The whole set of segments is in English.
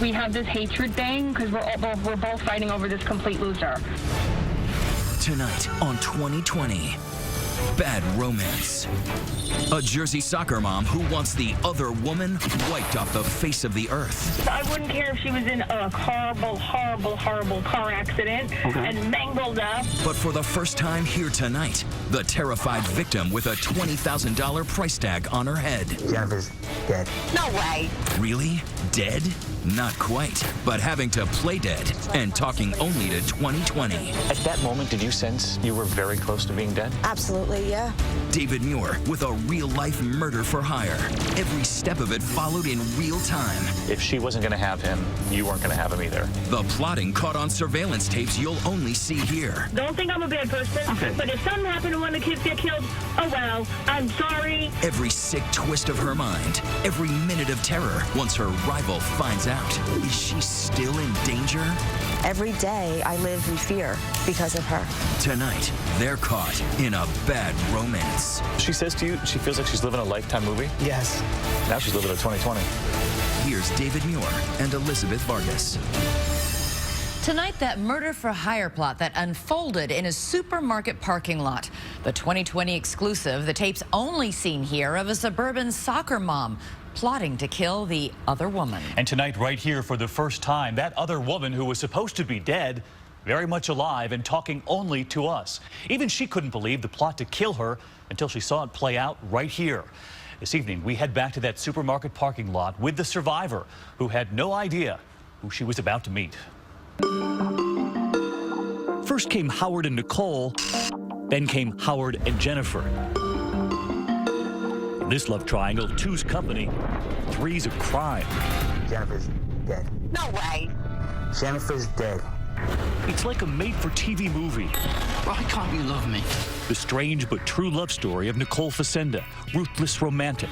We have this hatred thing because we're both fighting over this complete loser. Tonight on 2020, Bad Romance. A Jersey soccer mom who wants the other woman wiped off the face of the earth. I wouldn't care if she was in a horrible, horrible, horrible car accident and mangled up. But for the first time here tonight, the terrified victim with a $20,000 price tag on her head. Jennifer's dead. No way. Really? Dead? Not quite, but having to play dead and talking only to 2020. At that moment, did you sense you were very close to being dead? Absolutely, yeah. David Muir with a real-life murder for hire. Every step of it followed in real time. If she wasn't going to have him, you weren't going to have him either. The plotting caught on surveillance tapes you'll only see here. Don't think I'm a bad person, but if something happened to one of the kids get killed, oh well, I'm sorry. Every sick twist of her mind, every minute of terror once her rival finds out. Is she still in danger? Every day I live in fear because of her. Tonight, they're caught in a bad romance. She says to you she feels like she's living a Lifetime movie? Yes. Now she's living a 2020. Here's David Muir and Elizabeth Vargas. Tonight, that murder-for-hire plot that unfolded in a supermarket parking lot. The 2020 exclusive, the tapes only seen here of a suburban soccer mom plotting to kill the other woman. And tonight, right here for the first time, that other woman who was supposed to be dead, very much alive and talking only to us. Even she couldn't believe the plot to kill her until she saw it play out right here. This evening, we head back to that supermarket parking lot with the survivor who had no idea who she was about to meet. First came Howard and Nicole, then came Howard and Jennifer. In this love triangle, two's company, three's a crime. Jennifer's dead. No way. Jennifer's dead. It's like a made-for-TV movie. Why can't you love me? The strange but true love story of Nicole Facenda, ruthless romantic,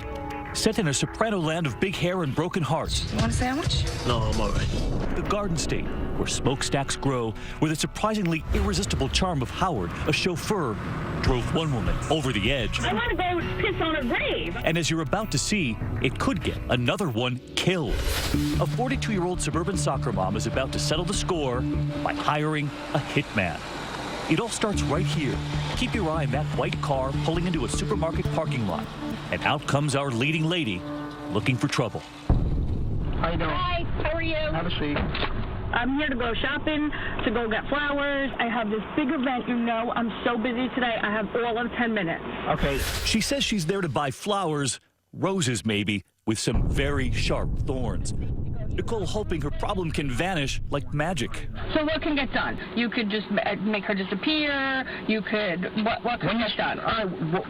set in a soprano land of big hair and broken hearts. You want a sandwich? No, I'm all right. The Garden State, where smokestacks grow, where the surprisingly irresistible charm of Howard, a chauffeur, drove one woman over the edge. I want to go piss on a grave. And as you're about to see, it could get another one killed. A 42-year-old suburban soccer mom is about to settle the score by hiring a hitman. It all starts right here. Keep your eye on that white car pulling into a supermarket parking lot. And out comes our leading lady, looking for trouble. How you doing? Hi, how are you? Have a seat. I'm here to go shopping, to go get flowers. I have this big event, you know. I'm so busy today. I have all of 10 minutes. Okay. She says she's there to buy flowers, roses maybe, with some very sharp thorns. Nicole hoping her problem can vanish like magic. So what can get done? You could just make her disappear. You could, what can get done?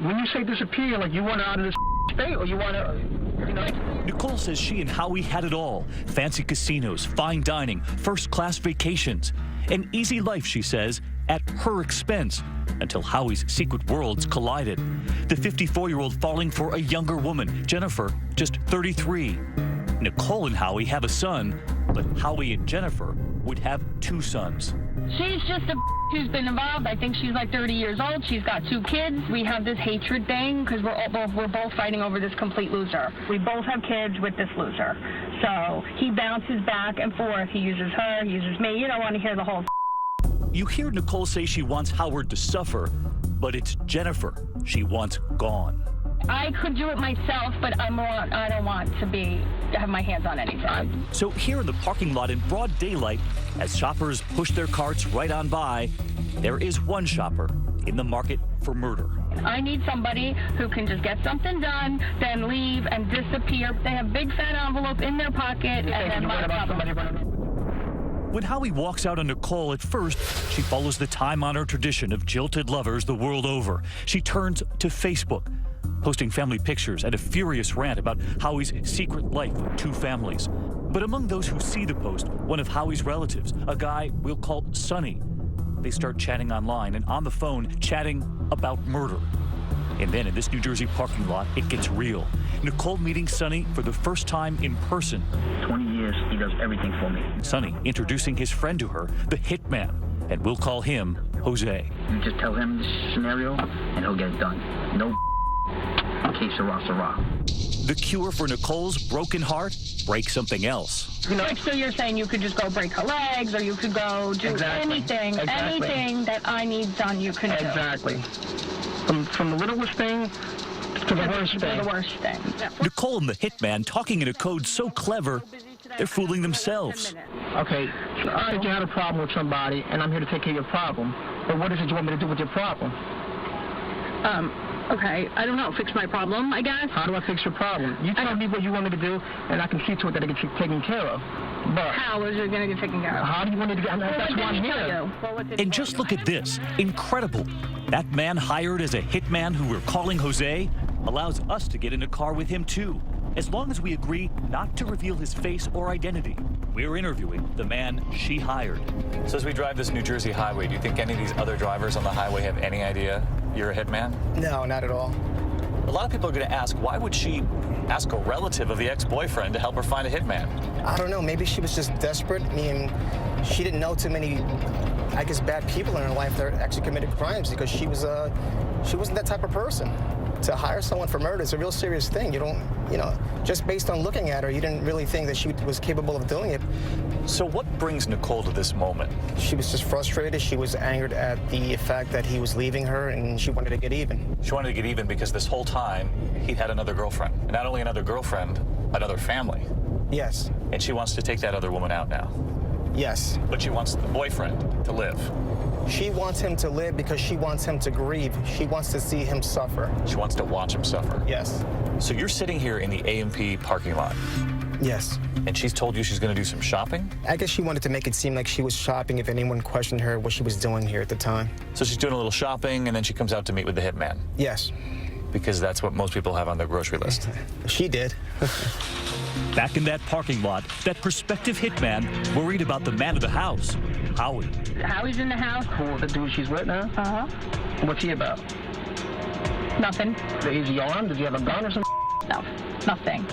When you say disappear, like you want her out of this state, or you want to, you know? Nicole says she and Howie had it all. Fancy casinos, fine dining, first-class vacations. An easy life, she says, at her expense, until Howie's secret worlds collided. The 54-year-old falling for a younger woman, Jennifer, just 33. Nicole and Howie have a son, but Howie and Jennifer would have two sons. She's just a who's been involved. I think she's like 30 years old. She's got 2 kids. We have this hatred thing because we're both fighting over this complete loser. We both have kids with this loser. So he bounces back and forth. He uses her, he uses me. You don't want to hear the whole. You hear Nicole say she wants Howard to suffer, but it's Jennifer she wants gone. I could do it myself, but I don't want to have my hands on anything. So here in the parking lot in broad daylight, as shoppers push their carts right on by, there is one shopper in the market for murder. I need somebody who can just get something done, then leave and disappear. They have big fat envelope in their pocket, and then my problem. When Howie walks out on Nicole, at first, she follows the time-honored tradition of jilted lovers the world over. She turns to Facebook, posting family pictures and a furious rant about Howie's secret life with 2 families. But among those who see the post, one of Howie's relatives, a guy we'll call Sonny. They start chatting online and on the phone, chatting about murder. And then in this New Jersey parking lot, it gets real. Nicole meeting Sonny for the first time in person. 20 years, he does everything for me. Sonny introducing his friend to her, the hitman, and we'll call him Jose. You just tell him this scenario, and he'll get it done. No que sera, sera. the cure for Nicole's broken heart? Break something else. You know, like, so you're saying you could just go break her legs, or you could go do anything that I need done, you can do. Exactly. From the littlest thing to the worst thing. To the worst thing. Nicole and the hitman talking in a code so clever, they're fooling themselves. Okay, I think you had a problem with somebody, and I'm here to take care of your problem. But what is it you want me to do with your problem? Okay, I don't know, fix my problem, I guess. How do I fix your problem? You tell me what you want me to do, and I can see to it that it gets taken care of. But how is it going to get taken care of? How do you want it to get? That's why I'm here. And just look at this. Incredible. That man hired as a hitman who we're calling Jose allows us to get in a car with him too, as long as we agree not to reveal his face or identity. We're interviewing the man she hired. So as we drive this New Jersey highway, do you think any of these other drivers on the highway have any idea you're a hitman? No, not at all. A lot of people are going to ask, why would she ask a relative of the ex-boyfriend to help her find a hitman? I don't know. Maybe she was just desperate. I mean, she didn't know too many, I guess, bad people in her life that actually committed crimes because she wasn't that type of person. To hire someone for murder is a real serious thing. You don't, just based on looking at her, you didn't really think that she was capable of doing it. So what brings Nicole to this moment? She was just frustrated. She was angered at the fact that he was leaving her, and she wanted to get even. She wanted to get even because this whole time, he had another girlfriend. And not only another girlfriend, another family. Yes. And she wants to take that other woman out now. Yes. But she wants the boyfriend to live. She wants him to live because she wants him to grieve. She wants to see him suffer. She wants to watch him suffer. Yes. So you're sitting here in the A&P parking lot. Yes. And she's told you she's going to do some shopping? I guess she wanted to make it seem like she was shopping if anyone questioned her what she was doing here at the time. So she's doing a little shopping, and then she comes out to meet with the hitman? Yes. Because that's what most people have on their grocery list. She did. Back in that parking lot, that prospective hitman worried about the man of the house, Howie. Howie's in the house. Who, the dude she's with now? Uh-huh. What's he about? Nothing. Is he armed? Does he have a gun or something? No, nothing.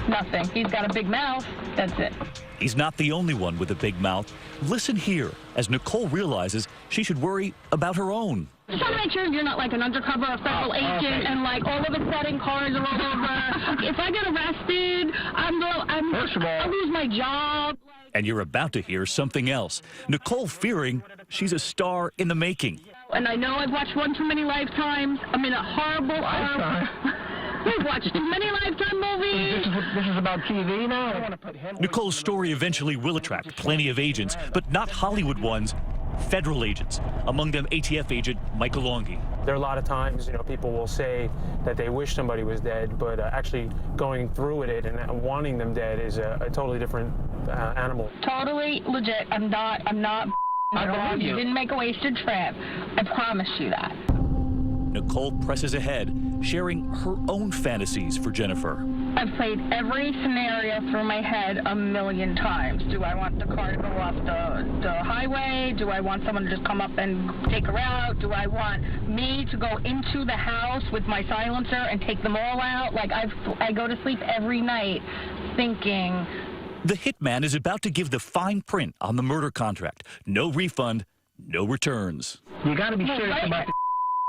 He's got a big mouth. That's it. He's not the only one with a big mouth. Listen here as Nicole realizes she should worry about her own. Just want to make sure you're not like an undercover federal agent and like all of a sudden cars are all over. If I get arrested, First of all, I'll lose my job. And you're about to hear something else. Nicole fearing she's a star in the making. And I know I've watched one too many Lifetimes. I'm in a horrible. We've watched too many Lifetime movies. This is about TV now? I want to put him. Nicole's story eventually will attract plenty of agents, but not Hollywood ones, federal agents. Among them, ATF agent Michael Longi. There are a lot of times, people will say that they wish somebody was dead, but actually going through with it and wanting them dead is a totally different animal. Totally legit. I'm not. I believe you. You didn't make a wasted trip. I promise you that. Nicole presses ahead, sharing her own fantasies for Jennifer. I've played every scenario through my head a million times. Do I want the car to go off the highway? Do I want someone to just come up and take her out? Do I want me to go into the house with my silencer and take them all out? Like, I go to sleep every night thinking. The hitman is about to give the fine print on the murder contract. No refund, no returns. You got to be serious about the.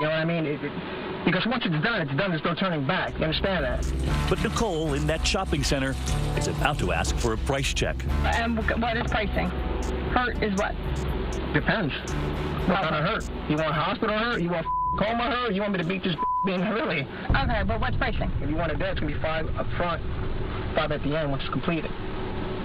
You know what I mean? Because once it's done, there's no turning back. You understand that? But Nicole, in that shopping center, is about to ask for a price check. And what is pricing? Hurt is what? Depends. What kind of hurt? You want hospital hurt? You want coma hurt? You want me to beat this being really? Okay, but what's pricing? If you want it dead, it's going to be 5 up front, 5 at the end once it's completed.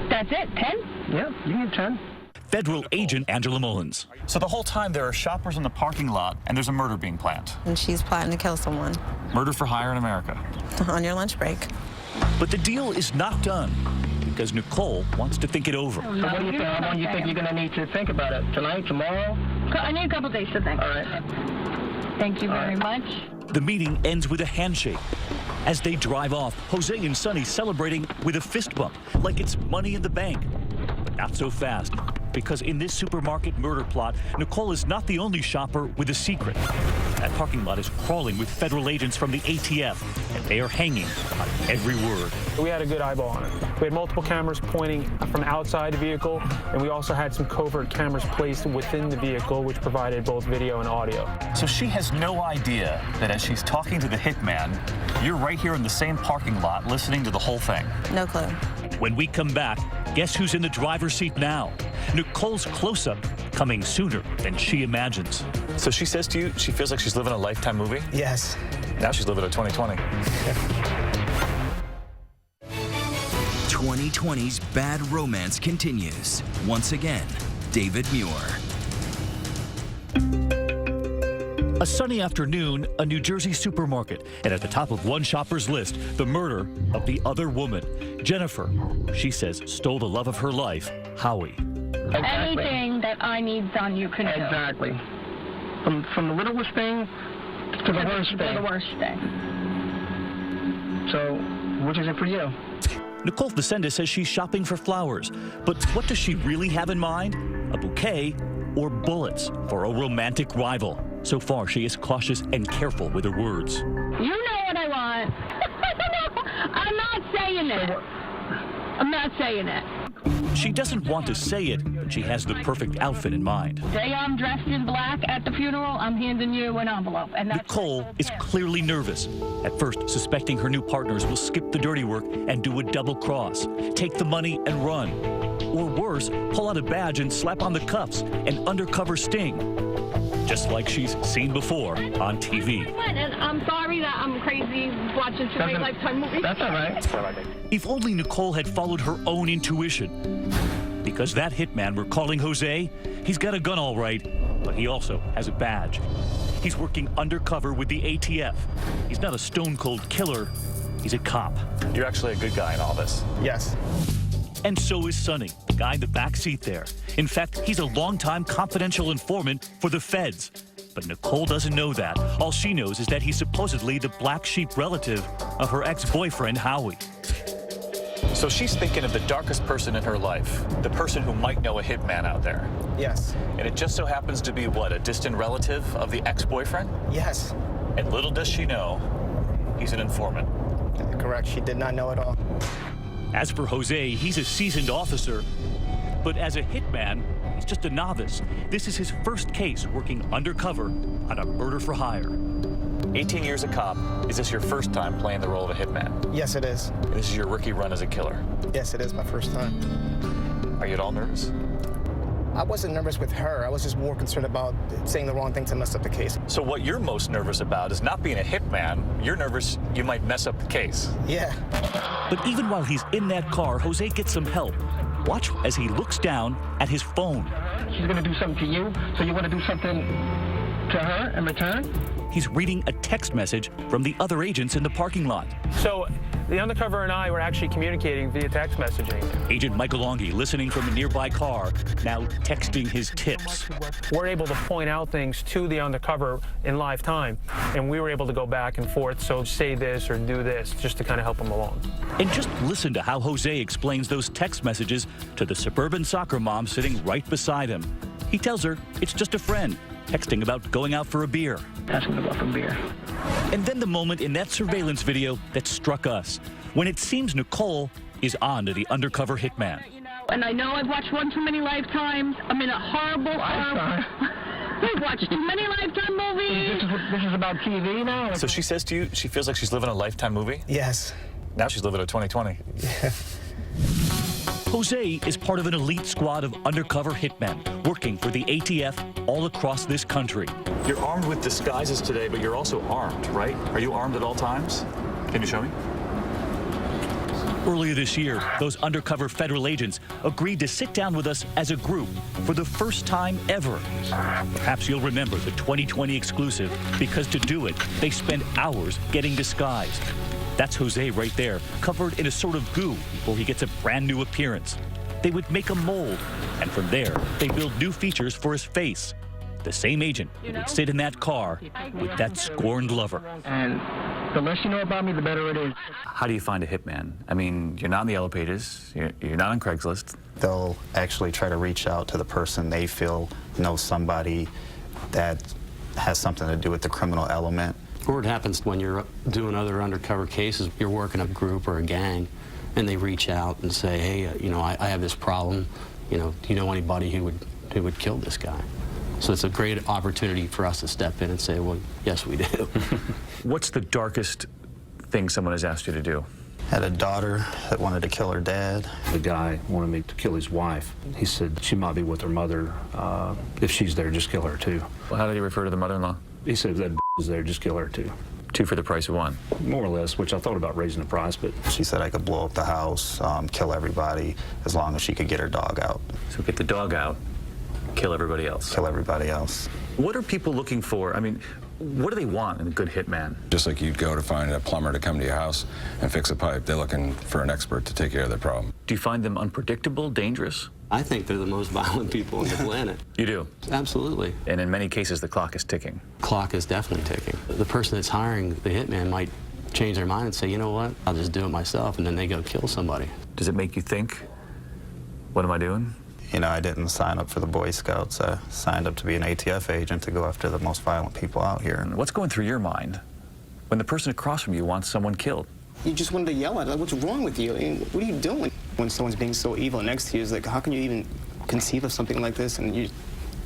That's it? 10? Yeah, you can get 10. Federal agent Angela Mullins. So the whole time there are shoppers in the parking lot, and there's a murder being planned. And she's plotting to kill someone. Murder for hire in America. On your lunch break. But the deal is not done because Nicole wants to think it over. So what do you think? How long do you think you're going to need to think about it? Tonight, tomorrow? I need a couple days to think. All right. Thank you very much. The meeting ends with a handshake. As they drive off, Jose and Sonny celebrating with a fist bump, like it's money in the bank. But not so fast. because in this supermarket murder plot, Nicole is not the only shopper with a secret. That parking lot is crawling with federal agents from the ATF, and they are hanging on every word. We had a good eyeball on her. We had multiple cameras pointing from outside the vehicle, and we also had some covert cameras placed within the vehicle, which provided both video and audio. So she has no idea that as she's talking to the hitman, you're right here in the same parking lot listening to the whole thing. No clue. When we come back, guess who's in the driver's seat now? Nicole's close-up coming sooner than she imagines. So she says to you, she feels like she's living a Lifetime movie? Yes. Now she's living a 2020. 2020's bad romance continues. Once again, David Muir. A sunny afternoon, a New Jersey supermarket, and at the top of one shopper's list, the murder of the other woman, Jennifer. She says stole the love of her life, Howie. Exactly. Anything that I need done, you can do. Exactly. From the littlest thing to the worst To thing. the worst thing. So, which is it for you? Nicole Facenda says she's shopping for flowers, but what does she really have in mind? A bouquet or bullets for a romantic rival? So far, she is cautious and careful with her words. You know what I want. I'm not saying it. I'm not saying it. She doesn't want to say it, but she has the perfect outfit in mind. Day I'm dressed in black at the funeral, I'm handing you an envelope. And that's Nicole is clearly nervous. At first, suspecting her new partners will skip the dirty work and do a double cross, take the money and run. Or worse, pull out a badge and slap on the cuffs, an undercover sting. Just like she's seen before on TV. And I'm sorry that I'm crazy watching too many Lifetime movies. That's all right. If only Nicole had followed her own intuition. Because that hitman we're calling Jose, he's got a gun all right, but he also has a badge. He's working undercover with the ATF. He's not a stone-cold killer, he's a cop. You're actually a good guy in all this. Yes. And so is Sonny, the guy in the back seat there. In fact, he's a longtime confidential informant for the feds. But Nicole doesn't know that. All she knows is that he's supposedly the black sheep relative of her ex-boyfriend, Howie. So she's thinking of the darkest person in her life, the person who might know a hitman out there. Yes. And it just so happens to be, what, a distant relative of the ex-boyfriend? Yes. And little does she know, he's an informant. Correct. She did not know at all. As for Jose, he's a seasoned officer. But as a hitman, he's just a novice. This is his first case working undercover on a murder for hire. 18 years a cop. Is this your first time playing the role of a hitman? Yes, it is. And this is your rookie run as a killer? Yes, it is my first time. Are you at all nervous? I wasn't nervous with her. I was just more concerned about saying the wrong thing to mess up the case. So what you're most nervous about is not being a hitman. You're nervous you might mess up the case. Yeah. But even while he's in that car, Jose gets some help. Watch as he looks down at his phone. She's going to do something to you, so you want to do something to her in return? He's reading a text message from the other agents in the parking lot. So the undercover and I were actually communicating via text messaging. Agent Michael Longi, listening from a nearby car, now texting his tips. We're able to point out things to the undercover in live time, and we were able to go back and forth, so say this or do this, just to kind of help him along. And just listen to how Jose explains those text messages to the suburban soccer mom sitting right beside him. He tells her it's just a friend, texting about going out for a beer. Asking about some beer. And then the moment in that surveillance video that struck us, when it seems Nicole is on to the undercover hitman. And I know I've watched one too many Lifetimes. I'm in a horrible... I've watched too many Lifetime movies. This is about TV now? So she says to you, she feels like she's living a Lifetime movie? Yes. Now she's living a 2020. Jose is part of an elite squad of undercover hitmen working for the ATF all across this country. You're armed with disguises today, but you're also armed, right? Are you armed at all times? Can you show me? Earlier this year, those undercover federal agents agreed to sit down with us as a group for the first time ever. Perhaps you'll remember the 2020 exclusive, because to do it, they spent hours getting disguised. That's Jose right there, covered in a sort of goo before he gets a brand new appearance. They would make a mold, and from there, they build new features for his face. the same agent who would sit in that car with that scorned lover. And the less you know about me, the better it is. How do you find a hitman? I mean, you're not in the yellow pages. You're not on Craigslist. They'll actually try to reach out to the person they feel knows somebody that has something to do with the criminal element. Or it happens when you're doing other undercover cases. You're working a group or a gang, and they reach out and say, hey, you know, I have this problem. You know, do you know anybody who would kill this guy? So it's a great opportunity for us to step in and say, well, yes, we do. What's the darkest thing someone has asked you to do? Had a daughter that wanted to kill her dad. The guy wanted me to kill his wife. He said she might be with her mother. If she's there, just kill her too. Well, how did he refer to the mother-in-law? He said if that is there, just kill her too. 2 for the price of 1. More or less, which I thought about raising the price, but... She said I could blow up the house, kill everybody, as long as she could get her dog out. So get the dog out, kill everybody else. Kill everybody else. What are people looking for? I mean, what do they want in a good hitman? Just like you'd go to find a plumber to come to your house and fix a pipe, they're looking for an expert to take care of their problem. Do you find them unpredictable, dangerous? I think they're the most violent people on the planet. You do? Absolutely. And in many cases, the clock is ticking. Clock is definitely ticking. The person that's hiring the hitman might change their mind and say, you know what, I'll just do it myself, and then they go kill somebody. Does it make you think, what am I doing? You know, I didn't sign up for the Boy Scouts. I signed up to be an ATF agent to go after the most violent people out here. What's going through your mind when the person across from you wants someone killed? You just wanted to yell at her, like, what's wrong with you? I mean, what are you doing? When someone's being so evil next to you, it's like, how can you even conceive of something like this? And you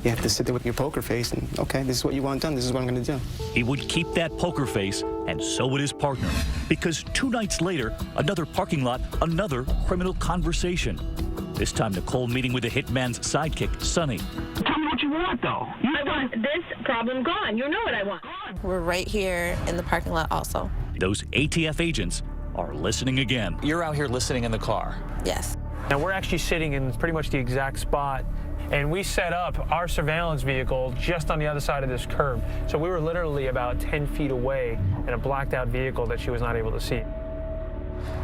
have to sit there with your poker face and, okay, this is what you want done, this is what I'm gonna do. He would keep that poker face, and so would his partner. Because 2 nights later, another parking lot, another criminal conversation. This time, Nicole meeting with the hitman's sidekick, Sonny. Tell me what you want, though. I want this problem gone. You know what I want. We're right here in the parking lot also. Those ATF agents are listening again. You're out here listening in the car. Yes. Now we're actually sitting in pretty much the exact spot, and we set up our surveillance vehicle just on the other side of this curb. So we were literally about 10 feet away in a blacked out vehicle that she was not able to see.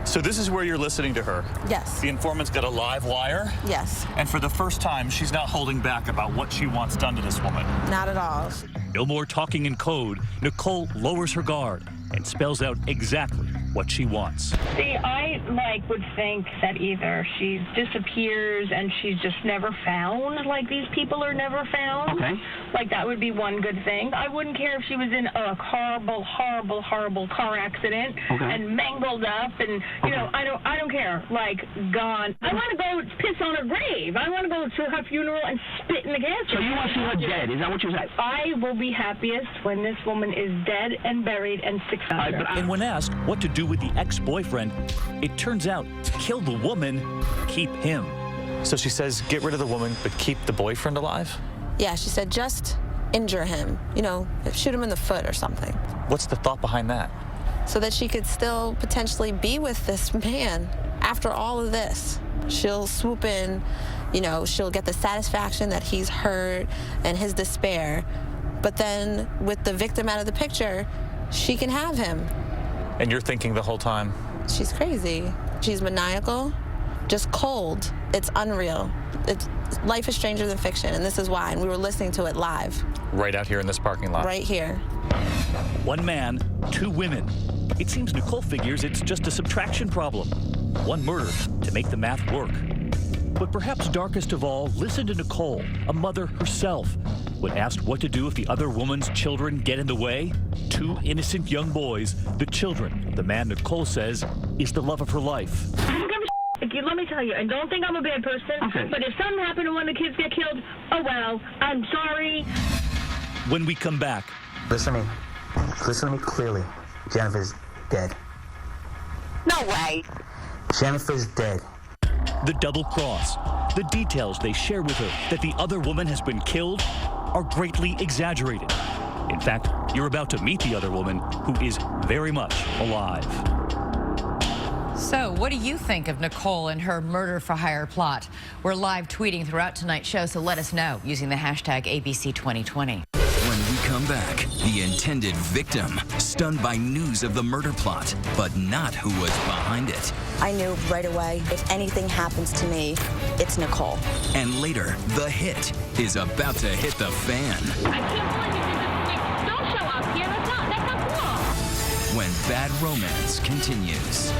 So this is where you're listening to her. Yes. The informant's got a live wire. Yes. And for the first time, she's not holding back about what she wants done to this woman. Not at all. No more talking in code. Nicole lowers her guard and spells out exactly what she wants. See, I would think that either she disappears and she's just never found, like these people are never found. Okay. Like that would be one good thing. I wouldn't care if she was in a horrible car accident and mangled up, and you know, I don't care. Like gone. I want to go piss on her grave. I want to go to her funeral and spit in the gas. So you want to see her dead? Is that what you said? I will be happiest when this woman is dead and buried and 6 under. And when asked what to do with the ex-boyfriend, it turns out, kill the woman, keep him. So she says, get rid of the woman, but keep the boyfriend alive? Yeah, she said just injure him. You know, shoot him in the foot or something. What's the thought behind that? So that she could still potentially be with this man after all of this. She'll swoop in, you know, she'll get the satisfaction that he's hurt and his despair. But then with the victim out of the picture, she can have him. And you're thinking the whole time? She's crazy. She's maniacal, just cold. It's unreal. Life is stranger than fiction, and this is why. And we were listening to it live. Right out here in this parking lot? Right here. 1 man, 2 women. It seems Nicole figures it's just a subtraction problem. 1 murder to make the math work. But perhaps darkest of all, listen to Nicole, a mother herself. When asked what to do if the other woman's children get in the way, 2 innocent young boys, the children, the man Nicole says is the love of her life. Let me tell you, and don't think I'm a bad person, but if something happened and one of the kids get killed, oh well, I'm sorry. When we come back. Listen to me clearly. Jennifer's dead. No way. Jennifer's dead. The double cross. The details they share with her that the other woman has been killed are greatly exaggerated. In fact, you're about to meet the other woman who is very much alive. So, what do you think of Nicole and her murder for hire plot? We're live tweeting throughout tonight's show, so let us know using the hashtag ABC2020. When we come back, the intended victim, stunned by news of the murder plot, but not who was behind it. I knew right away, if anything happens to me, it's Nicole. And later, the hit is about to hit the fan. I can't believe you don't show up here. That's not cool. When Bad Romance continues.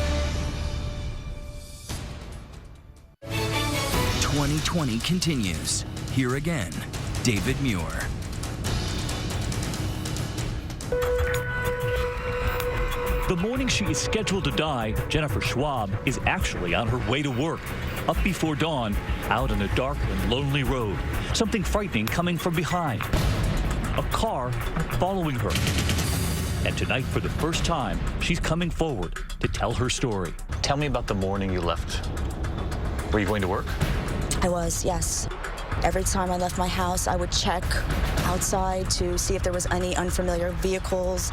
2020 continues. Here again, David Muir. The morning she is scheduled to die, Jennifer Schwab is actually on her way to work. Up before dawn, out on a dark and lonely road. Something frightening coming from behind. A car following her. And tonight, for the first time, she's coming forward to tell her story. Tell me about the morning you left. Were you going to work? I was, yes. Every time I left my house, I would check outside to see if there was any unfamiliar vehicles.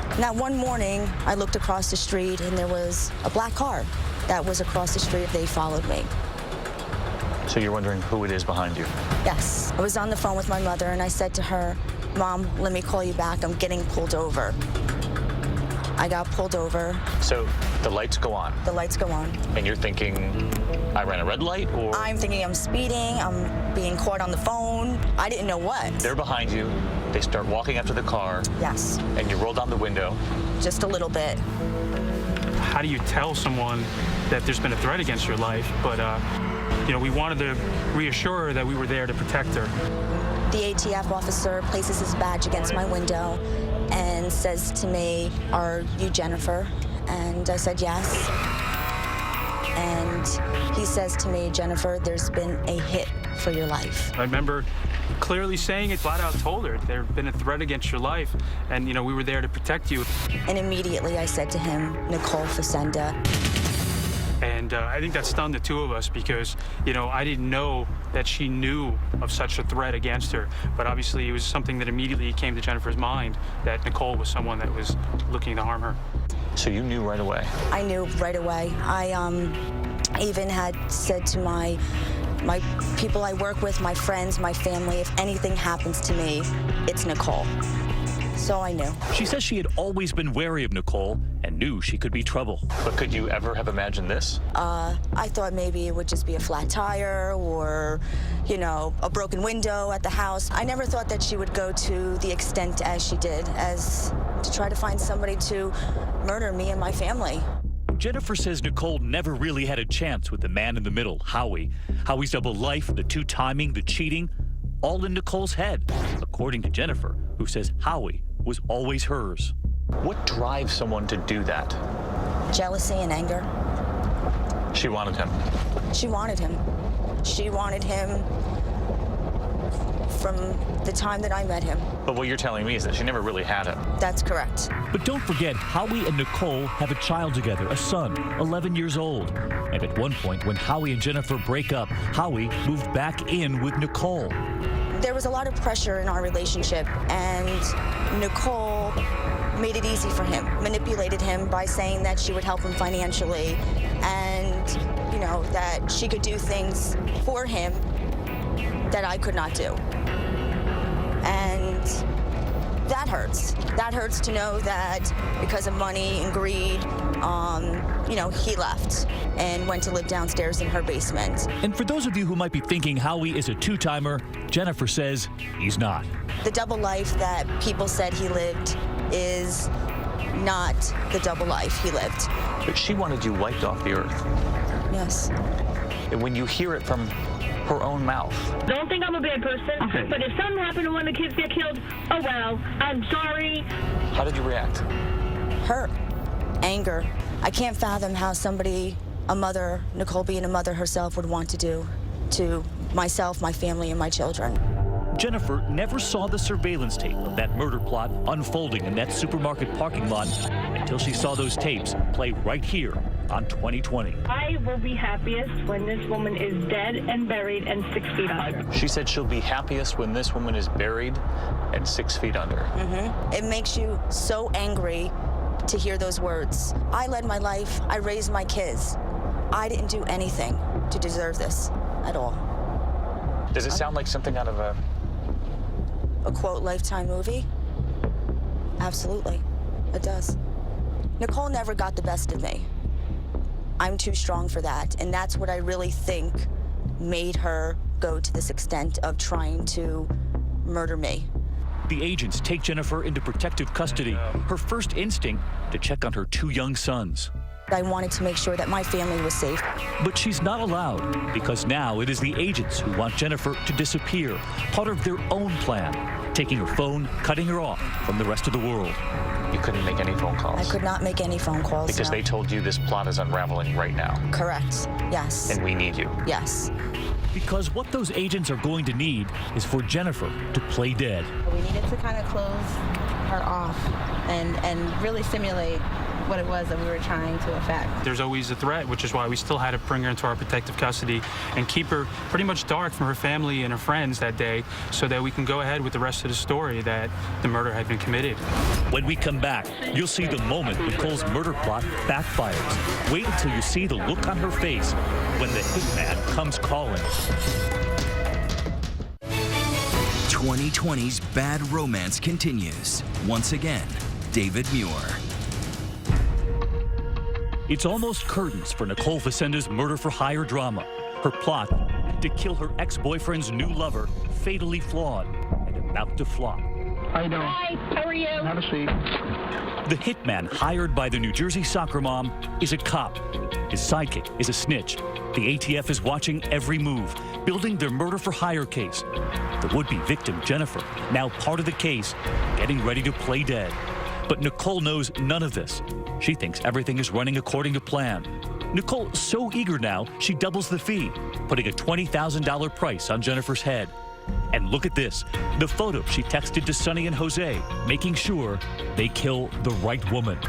And that one morning, I looked across the street and there was a black car that was across the street. They followed me. So you're wondering who it is behind you? Yes. I was on the phone with my mother and I said to her, Mom, let me call you back. I'm getting pulled over. I got pulled over. So the lights go on? The lights go on. And you're thinking, I ran a red light, or? I'm thinking I'm speeding, I'm being caught on the phone. I didn't know what. They're behind you. They start walking after the car. Yes. And you roll down the window. Just a little bit. How do you tell someone that there's been a threat against your life? But, you know, we wanted to reassure her that we were there to protect her. The ATF officer places his badge against my window and says to me, "Are you Jennifer?" And I said, "Yes." And he says to me, "Jennifer, there's been a hit for your life." I remember clearly saying it, flat out told her, there's been a threat against your life, and, you know, we were there to protect you. And immediately I said to him, "Nicole Facenda." And I think that stunned the two of us because, you know, I didn't know that she knew of such a threat against her. But obviously it was something that immediately came to Jennifer's mind, that Nicole was someone that was looking to harm her. So you knew right away? I knew right away. I even had said to my people I work with, my friends, my family, if anything happens to me, it's Nicole. So I knew. She says she had always been wary of Nicole and knew she could be trouble. But could you ever have imagined this? I thought maybe it would just be a flat tire or, you know, a broken window at the house. I never thought that she would go to the extent as she did, as to try to find somebody to murder me and my family. Jennifer says Nicole never really had a chance with the man in the middle, Howie. Howie's double life, the two-timing, the cheating, all in Nicole's head, according to Jennifer, who says Howie was always hers. What drives someone to do that? Jealousy and anger. She wanted him. She wanted him. She wanted him from the time that I met him. But what you're telling me is that she never really had him. That's correct. But don't forget, Howie and Nicole have a child together, a son, 11 years old. And at one point, when Howie and Jennifer break up, Howie moved back in with Nicole. There was a lot of pressure in our relationship, and Nicole made it easy for him, manipulated him by saying that she would help him financially and, you know, that she could do things for him that I could not do. And that hurts. That hurts to know that because of money and greed, you know, he left and went to live downstairs in her basement. And for those of you who might be thinking Howie is a two-timer, Jennifer says he's not. The double life that people said he lived is not the double life he lived. But she wanted you wiped off the earth. Yes. And when you hear it from her own mouth. Don't think I'm a bad person, okay. But if something happened to one of the kids get killed, oh well, I'm sorry. How did you react? Hurt, anger. I can't fathom how somebody, a mother, Nicole being a mother herself, would want to do to myself, my family, and my children. Jennifer never saw the surveillance tape of that murder plot unfolding in that supermarket parking lot until she saw those tapes play right here on 2020. I will be happiest when this woman is dead and buried and 6 feet under. She said she'll be happiest when this woman is buried and 6 feet under. Mm-hmm. It makes you so angry to hear those words. I led my life. I raised my kids. I didn't do anything to deserve this at all. Does it sound like something out of a a quote Lifetime movie? Absolutely, it does. Nicole never got the best of me. I'm too strong for that, and that's what I really think made her go to this extent of trying to murder me. The agents take Jennifer into protective custody. Her first instinct to check on her 2 young sons. I wanted to make sure that my family was safe. But she's not allowed, because now it is the agents who want Jennifer to disappear, part of their own plan, taking her phone, cutting her off from the rest of the world. You couldn't make any phone calls? I could not make any phone calls, Because no. they told you this plot is unraveling right now. Correct, yes. And we need you. Yes. Because what those agents are going to need is for Jennifer to play dead. We needed to kind of close her off and really simulate what it was that we were trying to affect. There's always a threat, which is why we still had to bring her into our protective custody and keep her pretty much dark from her family and her friends that day so that we can go ahead with the rest of the story that the murder had been committed. When we come back, you'll see the moment Nicole's murder plot backfires. Wait until you see the look on her face when the hitman comes calling. 2020's bad romance continues. Once again, David Muir. It's almost curtains for Nicole Facenda's murder-for-hire drama. Her plot, to kill her ex-boyfriend's new lover, fatally flawed and about to flop. How you doing? Hi, how are you? Have a seat. The hitman hired by the New Jersey soccer mom is a cop. His sidekick is a snitch. The ATF is watching every move, building their murder-for-hire case. The would-be victim, Jennifer, now part of the case, getting ready to play dead. But Nicole knows none of this. She thinks everything is running according to plan. Nicole's so eager now, she doubles the fee, putting a $20,000 price on Jennifer's head. And look at this, the photo she texted to Sonny and Jose, making sure they kill the right woman.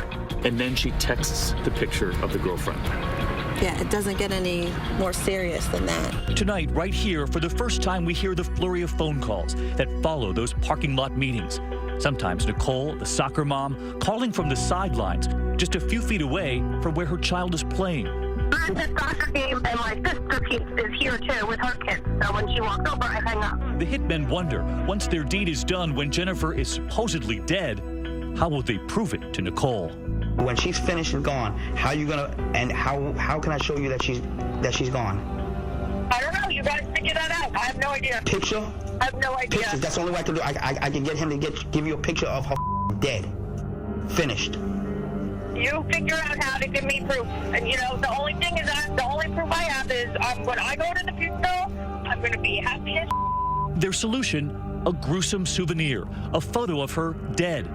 And then she texts the picture of the girlfriend. Yeah, it doesn't get any more serious than that. Tonight, right here, for the first time, we hear the flurry of phone calls that follow those parking lot meetings. Sometimes Nicole, the soccer mom, calling from the sidelines, just a few feet away from where her child is playing. I'm at the soccer game, and my sister is here too with her kids. So when she walks over, I hang up. The hitmen wonder, once their deed is done, when Jennifer is supposedly dead, how will they prove it to Nicole? When she's finished and gone, how you gonna, and how can I show you that she's gone? I don't know. You guys figure that out. I have no idea. Picture? I have no idea. Pictures. That's the only way I can do it. I can get him to give you a picture of her dead. Finished. You figure out how to give me proof. And, you know, the only thing is that the only proof I have is when I go to the funeral, I'm going to be happy as Their solution, a gruesome souvenir, a photo of her dead.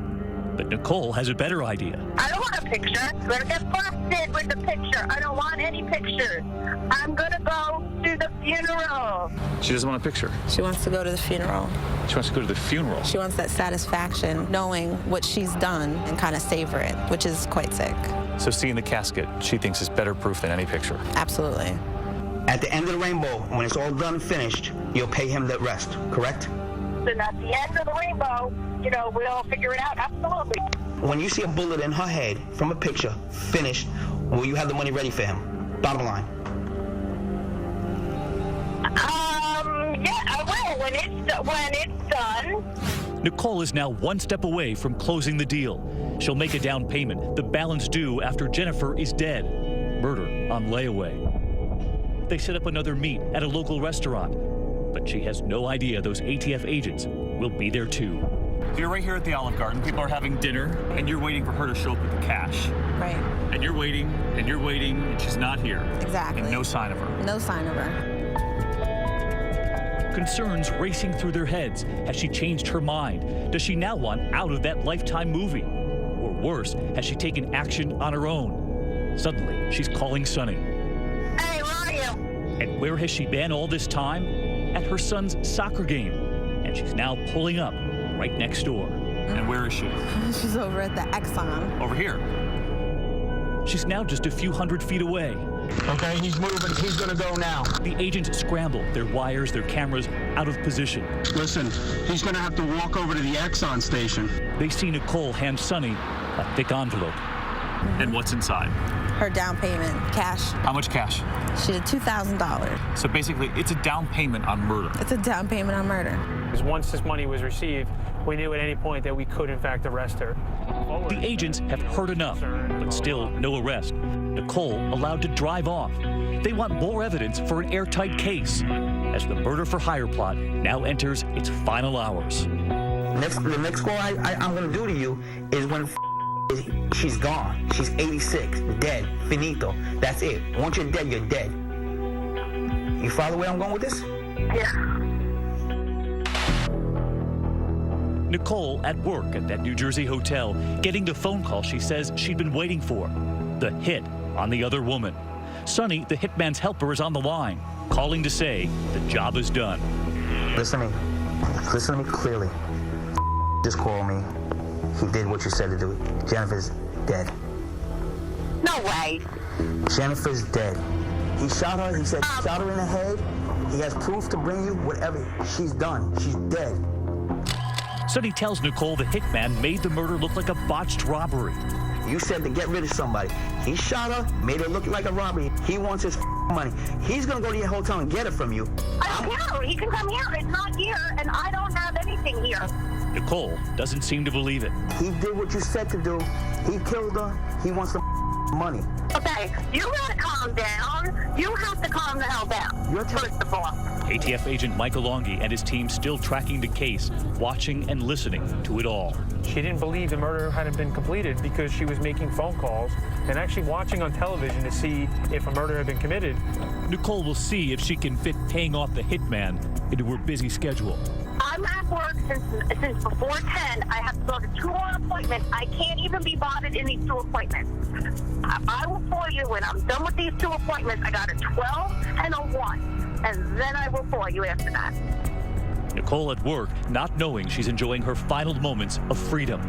But Nicole has a better idea. I don't want a picture. I'm going to get busted with the picture. I don't want any pictures. I'm going to go to the funeral. She doesn't want a picture. She wants to go to the funeral. She wants to go to the funeral. She wants that satisfaction, knowing what she's done and kind of savor it, which is quite sick. So seeing the casket, she thinks is better proof than any picture. Absolutely. At the end of the rainbow, when it's all done and finished, you'll pay him the rest, correct? And at the end of the rainbow, you know, we'll figure it out. Absolutely. When you see a bullet in her head from a picture, finished, will you have the money ready for him? Bottom line. Yeah, I will when it's done. Nicole is now one step away from closing the deal. She'll make a down payment, the balance due after Jennifer is dead. Murder on layaway. They set up another meet at a local restaurant, but she has no idea those ATF agents will be there too. You're right here at the Olive Garden. People are having dinner, and you're waiting for her to show up with the cash. Right. And you're waiting, and she's not here. Exactly. And no sign of her. No sign of her. Concerns racing through their heads. Has she changed her mind? Does she now want out of that Lifetime movie? Or worse, has she taken action on her own? Suddenly, she's calling Sonny. Hey, where are you? And where has she been all this time? At her son's soccer game. And she's now pulling up right next door. And where is she? She's over at the Exxon. Over here. She's now just a few hundred feet away. Okay, he's moving. He's gonna go now. The agents scramble, their wires, their cameras out of position. Listen, he's gonna have to walk over to the Exxon station. They see Nicole hand Sonny a thick envelope. And what's inside? her down payment, cash. How much cash? She did $2,000. So basically, it's a down payment on murder. It's a down payment on murder. Because once this money was received, we knew at any point that we could, in fact, arrest her. The agents have heard enough, but still no arrest. Nicole allowed to drive off. They want more evidence for an airtight case as the murder-for-hire plot now enters its final hours. The next call I'm going to do to you is when she's gone. She's 86, dead, finito. That's it. Once you're dead, you're dead. You follow where I'm going with this? Yeah. Nicole at work at that New Jersey hotel, getting the phone call she says she'd been waiting for. The hit on the other woman. Sonny, the hitman's helper, is on the line, calling to say the job is done. Listen to me. Listen to me clearly. Just call me. He did what you said to do. Jennifer's dead. No way. Jennifer's dead. He shot her. He said he shot her in the head. He has proof to bring you. Whatever. She's done. She's dead. Sonny tells Nicole the hitman made the murder look like a botched robbery. You said to get rid of somebody. He shot her, made her look like a robbery. He wants his money. He's going to go to your hotel and get it from you. I don't care. He can come here. It's not here, and I don't have anything here. Nicole doesn't seem to believe it. He did what you said to do. He killed her. He wants the money. Okay, you gotta calm down. You have to calm the hell down, first of all. ATF agent Michael Longi and his team still tracking the case, watching and listening to it all. She didn't believe the murder hadn't been completed because she was making phone calls and actually watching on television to see if a murder had been committed. Nicole will see if she can fit paying off the hitman into her busy schedule. I'm at work since before 10. I have to go to 2 more appointments. I can't even be bothered in these 2 appointments. I will call you when I'm done with these 2 appointments. I got a 12 and a 1, and then I will call you after that. Nicole at work, not knowing she's enjoying her final moments of freedom.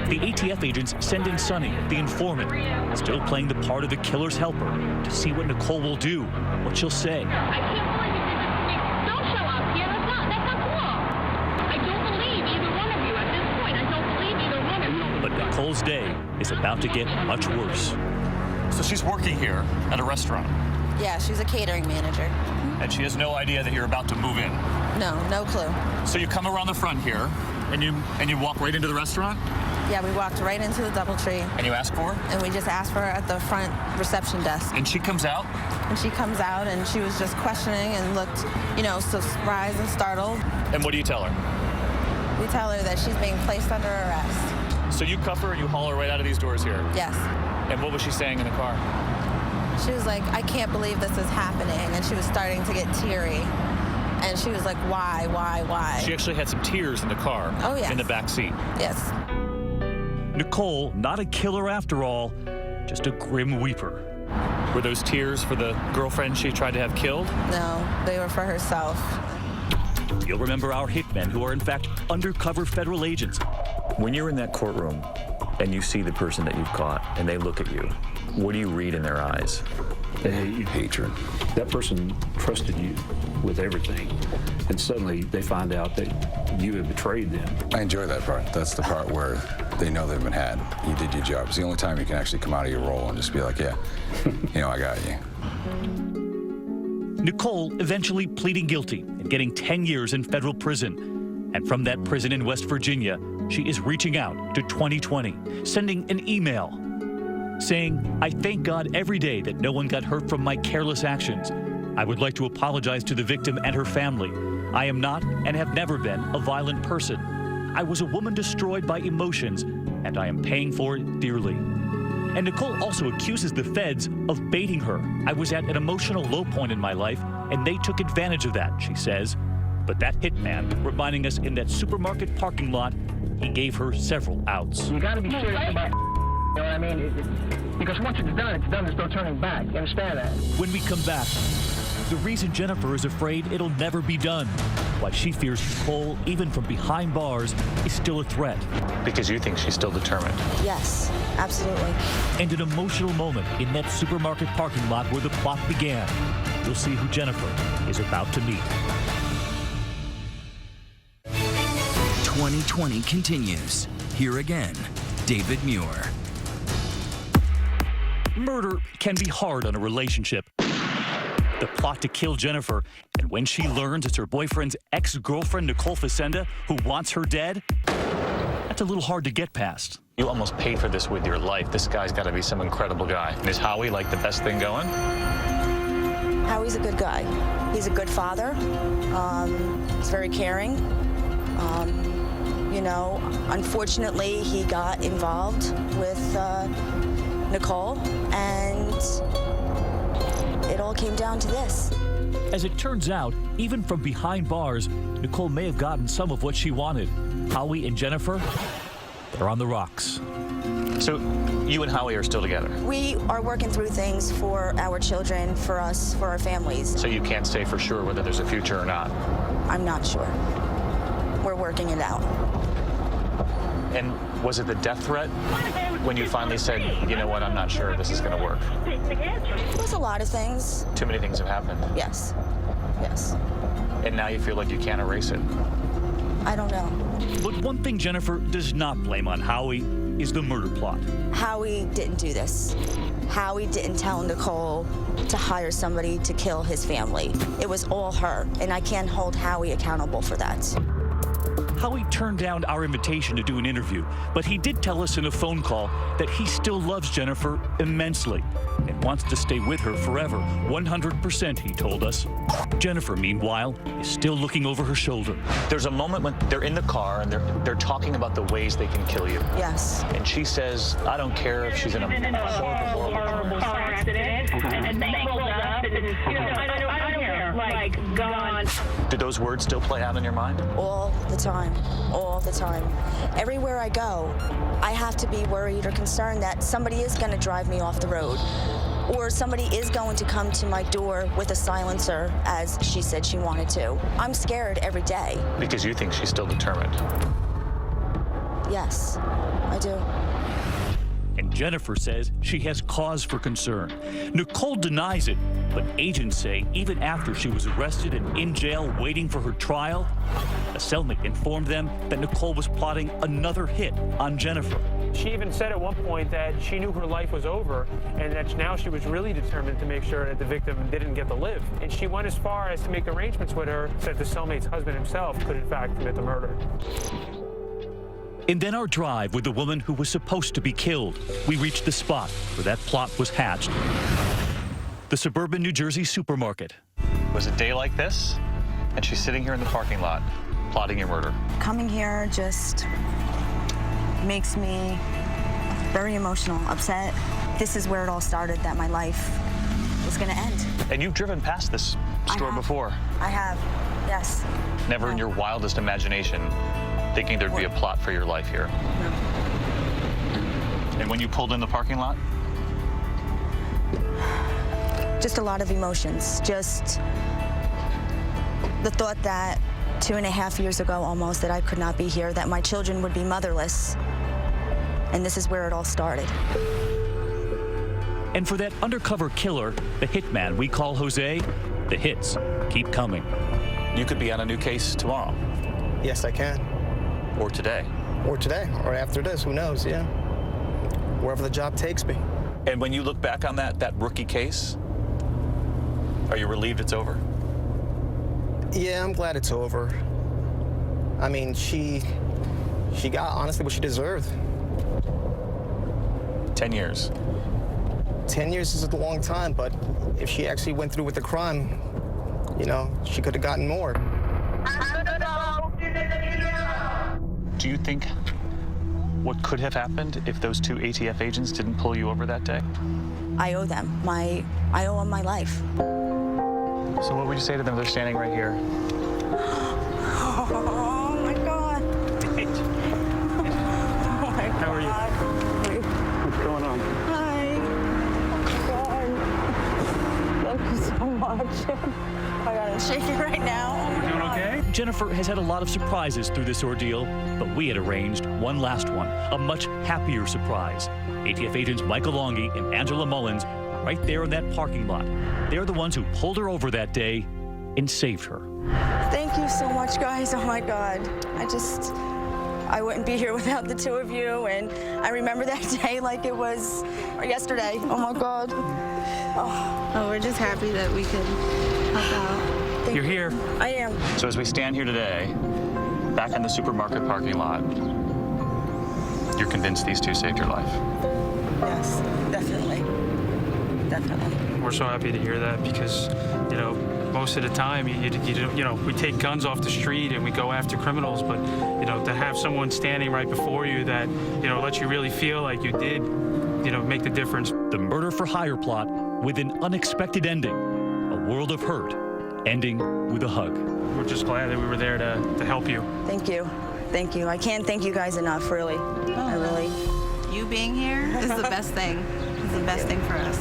The ATF agents send in Sonny, the informant, still playing the part of the killer's helper, to see what Nicole will do, what she'll say. I can't believe you did this to me. Don't show up here. That's not cool. I don't believe either one of you at this point. I don't believe either one of you. But Nicole's day is about to get much worse. So she's working here at a restaurant. Yeah, she's a catering manager. And she has no idea that you're about to move in. No clue. So you come around the front here, and you walk right into the restaurant? Yeah, we walked right into the DoubleTree. And you ask for her? And we just asked for her at the front reception desk. And she comes out? And she comes out, and she was just questioning and looked, surprised and startled. And what do you tell her? We tell her that she's being placed under arrest. So you cuff her and you haul her right out of these doors here? Yes. And what was she saying in the car? She was like, I can't believe this is happening. And she was starting to get teary. And she was like, why? She actually had some tears in the car. Oh, yes. In the back seat. Yes. Nicole, not a killer after all, just a grim weeper. Were those tears for the girlfriend she tried to have killed? No, they were for herself. You'll remember our hitmen, who are in fact undercover federal agents. When you're in that courtroom and you see the person that you've caught and they look at you, what do you read in their eyes? They hate you. Hatred. That person trusted you with everything, and suddenly they find out that you have betrayed them. I enjoy that part. That's the part where they know they've been had. You did your job. It's the only time you can actually come out of your role and just be like, yeah, I got you. Nicole eventually pleading guilty and getting 10 years in federal prison. And from that prison in West Virginia, she is reaching out to 2020, sending an email saying, I thank God every day that no one got hurt from my careless actions. I would like to apologize to the victim and her family. I am not and have never been a violent person. I was a woman destroyed by emotions, and I am paying for it dearly. And Nicole also accuses the feds of baiting her. I was at an emotional low point in my life, and they took advantage of that, she says. But that hitman, reminding us in that supermarket parking lot, he gave her several outs. You got to be serious about you know what I mean? Because once it's done, there's no turning back. You understand that? When we come back, the reason Jennifer is afraid it'll never be done, why she fears Nicole, even from behind bars, is still a threat. Because you think she's still determined. Yes, absolutely. And an emotional moment in that supermarket parking lot where the plot began. You'll see who Jennifer is about to meet. 2020 continues. Here again, David Muir. Murder can be hard on a relationship. The plot to kill Jennifer, and when she learns it's her boyfriend's ex-girlfriend, Nicole Facenda, who wants her dead, that's a little hard to get past. You almost paid for this with your life. This guy's got to be some incredible guy. And is Howie like the best thing going? Howie's a good guy. He's a good father. He's very caring. You know, unfortunately, he got involved with Nicole, and it all came down to this. As it turns out, even from behind bars, Nicole may have gotten some of what she wanted. Howie and Jennifer, they're on the rocks. So you and Howie are still together? We are working through things for our children, for us, for our families. So you can't say for sure whether there's a future or not? I'm not sure. We're working it out. And was it the death threat when you finally said, you know what, I'm not sure this is going to work? There's a lot of things. Too many things have happened. Yes. Yes. And now you feel like you can't erase it? I don't know. But one thing Jennifer does not blame on Howie is the murder plot. Howie didn't do this. Howie didn't tell Nicole to hire somebody to kill his family. It was all her, and I can't hold Howie accountable for that. Howie turned down our invitation to do an interview, but he did tell us in a phone call that he still loves Jennifer immensely and wants to stay with her forever. 100%, he told us. Jennifer, meanwhile, is still looking over her shoulder. There's a moment when they're in the car and they're talking about the ways they can kill you. Yes. And she says, I don't care if she's in a horrible car accident, and they rolled up, and I don't care, like, gone. Do those words still play out in your mind? All the time. All the time. Everywhere I go, I have to be worried or concerned that somebody is going to drive me off the road, or somebody is going to come to my door with a silencer, as she said she wanted to. I'm scared every day. Because you think she's still determined? Yes, I do. And Jennifer says she has cause for concern. Nicole denies it, but agents say even after she was arrested and in jail waiting for her trial, a cellmate informed them that Nicole was plotting another hit on Jennifer. She even said at one point that she knew her life was over and that now she was really determined to make sure that the victim didn't get to live. And she went as far as to make arrangements with her so that the cellmate's husband himself could in fact commit the murder. And then our drive with the woman who was supposed to be killed. We reached the spot where that plot was hatched. The suburban New Jersey supermarket. It was a day like this, and she's sitting here in the parking lot, plotting your murder. Coming here just makes me very emotional, upset. This is where it all started, that my life was going to end. And you've driven past this store before? I have, yes. Never in your wildest imagination thinking there'd be a plot for your life here? No. And when you pulled in the parking lot? Just a lot of emotions. Just the thought that 2.5 years ago almost that I could not be here, that my children would be motherless. And this is where it all started. And for that undercover killer, the hitman we call Jose, the hits keep coming. You could be on a new case tomorrow. Yes, I can. Or today. Or today, or after this, who knows, yeah. Wherever the job takes me. And when you look back on that rookie case, are you relieved it's over? Yeah, I'm glad it's over. I mean, she got, honestly, what she deserved. 10 years. 10 years is a long time, but if she actually went through with the crime, you know, she could have gotten more. Do you think what could have happened if those 2 ATF agents didn't pull you over that day? I owe them. I owe them my life. So what would you say to them? They're standing right here. Oh my God. Oh my How are you? What's going on? Hi. Oh my God. Thank you so much. I got it shaking right now. Oh my Doing God. okay? Jennifer has had a lot of surprises through this ordeal, but we had arranged one last one, a much happier surprise. ATF agents Michael Longy and Angela Mullins right there in that parking lot. They're the ones who pulled her over that day and saved her. Thank you so much, guys. Oh my God. I wouldn't be here without the two of you, and I remember that day like it was yesterday. Oh my God. Oh, we're just happy that we could help out. You're here. I am. So as we stand here today, back in the supermarket parking lot, you're convinced these two saved your life? Yes, definitely. Definitely. We're so happy to hear that because, you know, most of the time, you know, we take guns off the street and we go after criminals, but, you know, to have someone standing right before you that, you know, lets you really feel like you did, you know, make the difference. The murder for hire plot with an unexpected ending. A world of hurt, ending with a hug. We're just glad that we were there to help you. Thank you. Thank you. I can't thank you guys enough, really. I really. You being here is the best thing. It's the best thing for us.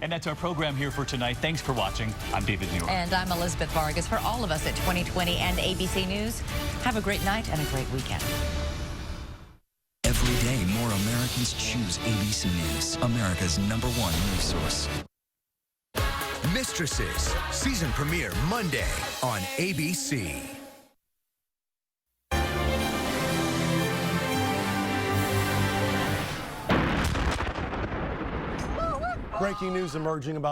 And that's our program here for tonight. Thanks for watching. I'm David Muir. And I'm Elizabeth Vargas. For all of us at 2020 and ABC News, have a great night and a great weekend. Every day, more Americans choose ABC News, America's #1 news source. Mistresses, season premiere Monday on ABC. Breaking news emerging about